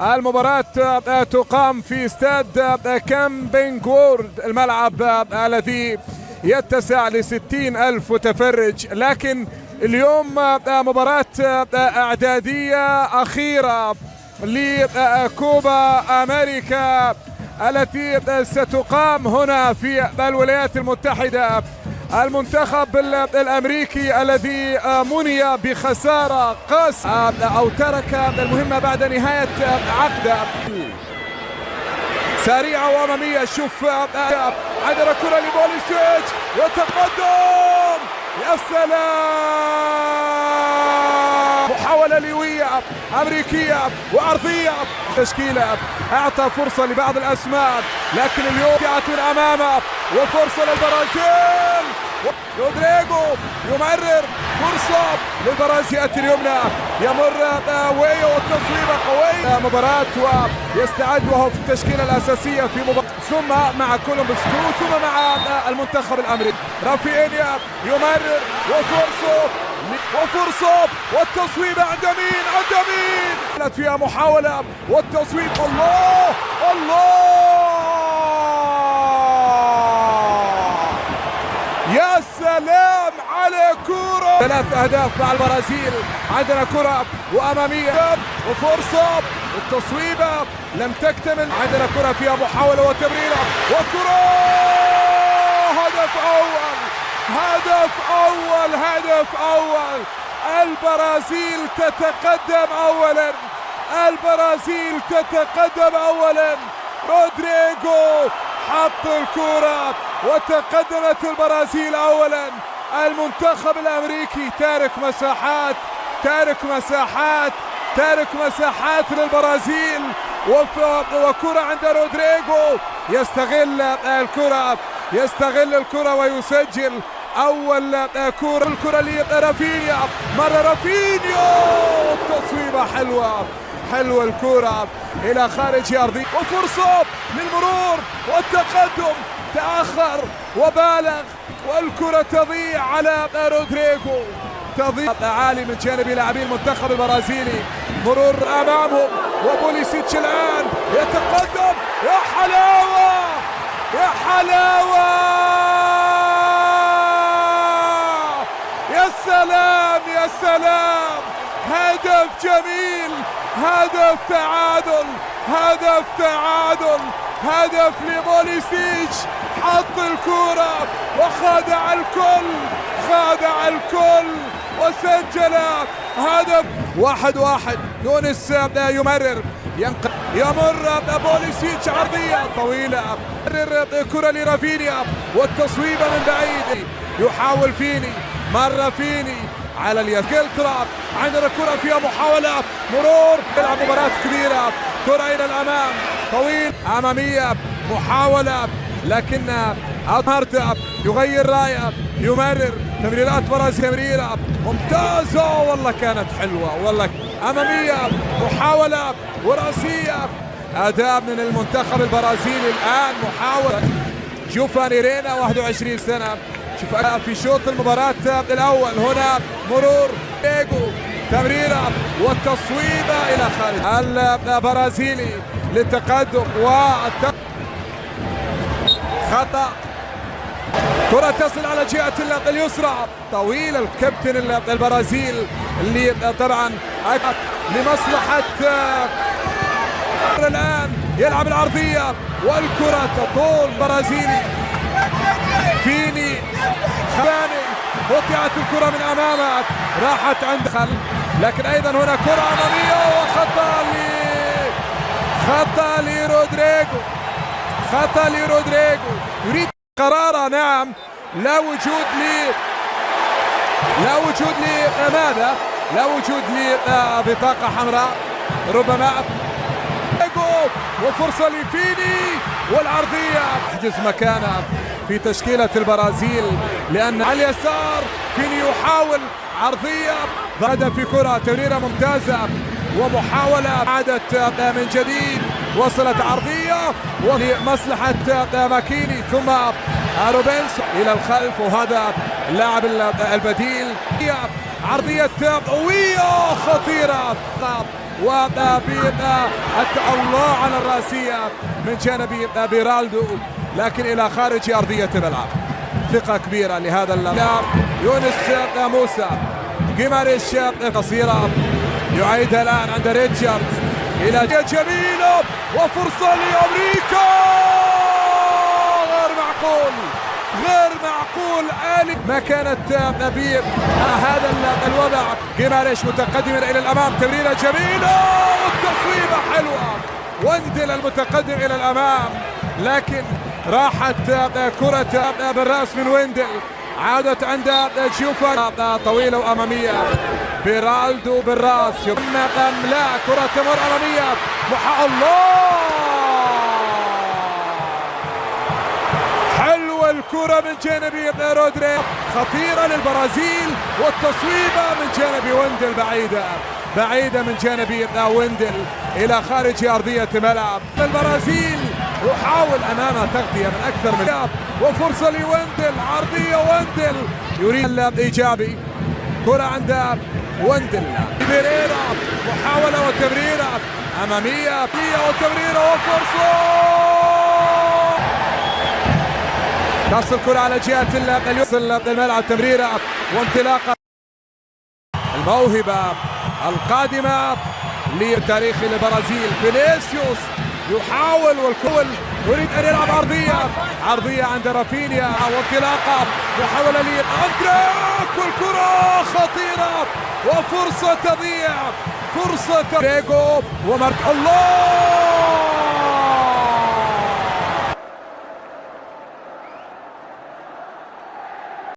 المباراة تقام في استاد كامبينج وورد، الملعب الذي يتسع ل60,000 متفرج، لكن اليوم مباراة اعدادية أخيرة لكوبا أمريكا التي ستقام هنا في الولايات المتحدة. المنتخب الأمريكي الذي مني بخسارة قاسية أو ترك المهمة بعد نهاية عقده. سريعة وأمامية، شوف عندنا كرة لبوليسيتش وتقدم، يا سلام، محاولة لوية أمريكية وعرضية، تشكيلة أعطى فرصة لبعض الأسماء، لكن اليوم من أمامه وفرصة للبرازيل. رودريجو يمرر، فرصة للبرازيل اليمنى، يمر ويو والتصويبة قوية مباراة ويستعد وهو في التشكيلة الأساسية في مباراة، ثم مع كولومبوس كرو ثم مع المنتخب الأمريكي. رافينيا يمرر وفرصة والتصويبة عند مين؟ عند مين؟ فيها محاولة والتصويب، الله يا سلام على كرة، 3 أهداف مع البرازيل. عندنا كرة وأمامية وفرصة، التصويبة لم تكتمل، عندنا كرة فيها محاولة وتمريرة وكرة، هدف أول. البرازيل تتقدم أولا، رودريجو حط الكرة وتقدمت البرازيل أولا. المنتخب الأمريكي تارك مساحات للبرازيل، وكرة عند رودريجو يستغل الكرة ويسجل أول كرة. الكرة لرافينيا، التصويبة حلوة الكرة إلى خارج أرضية، وفرصة للمرور والتقدم، تأخر وبالغ والكرة تضيع على رودريجو، عالي من جانب لاعبي المنتخب البرازيلي. مرور أمامهم وبوليسيتش الآن يتقدم، يا حلاوة، يا سلام، هدف جميل، هدف تعادل، لبوليسيتش، حط الكرة وخادع الكل وسجل هدف. 1-1. يونس يمرر، يمر بوليسيتش، عرضية طويلة، كرة لرافينيا والتصويبة من بعيد، يحاول فيني على اليسار. عندنا كرة فيها محاولة مرور، يلعب مباراة كبيرة، كرة إلى الأمام طويل، أمامية، محاولة، لكن هارتا يغير راية، يمرر، تمريرات برازيل، تمريرة ممتازة والله، كانت حلوة والله، أمامية، محاولة ورأسية، أداء من المنتخب البرازيلي. الآن محاولة جوفاني رينا 21 سنة، شوف في شوط المباراة الأول، هنا مرور دييغو، تمريرة والتصويبة إلى خارج البرازيلي للتقدم خطأ، كرة تصل على جهة اليسرى، طويل الكابتن البرازيل اللي طبعا لمصلحة الآن يلعب العرضية والكرة تطول برازيلي، فيني قطعت الكرة من أمامه، راحت عند لكن أيضا هنا كرة أمامية وخطأ لرودريجو، يريد قرارة، نعم، لا وجود بطاقة حمراء، ربما وفرصة لفيني والعرضية، يحجز مكانه في تشكيلة البرازيل، لأن على اليسار فيني يحاول عرضية، بعد في كرة، تمريرة ممتازة ومحاولة، عادت من جديد، وصلت عرضية ولمصلحة ماكيني، ثم روبنسو إلى الخلف، وهذا اللاعب البديل، عرضية قوية خطيرة الله على الرأسية من جانب بيرالدو، لكن إلى خارج أرضية الملعب. ثقة كبيرة لهذا اللاعب يونس موسى. جيماريش قصيرة يعيدها الآن عند ريتشاردز إلى جميلة وفرصة لأمريكا. غير معقول آلي ما كانت نبيل هذا الوضع. جيماريش متقدما إلى الأمام، تمريرة جميلة والتصويبة حلوة. ويندل المتقدم إلى الأمام، لكن راحت كرة بالرأس من ويندل، عادت عند جيوفا طويلة وأمامية. بيرالدو بالرأس لا كرة تمر أمامية. الله حلوة الكرة من جانب رودري، خطيرة للبرازيل، والتصويبة من جانب ويندل بعيدة من جانب ويندل إلى خارج أرضية ملعب البرازيل. يحاول أمامه تغطية من أكثر من وفرصة لويندل، عرضية ويندل يريد اللعب إيجابي. كرة عند ويندل، بيريرا محاولة وتمريرة أمامية وتمريرة وفرصة. تصل الكرة على جهة الملعب، تمريرة وانطلاقة. الموهبة القادمة للتاريخ البرازيل فينيسيوس يحاول، والكل يريد أن يلعب عرضية عند رافينيا، وانطلاقة محاولة لأندريك، والكرة خطيرة وفرصة تضيع، فرصة دييغو ومارك. الله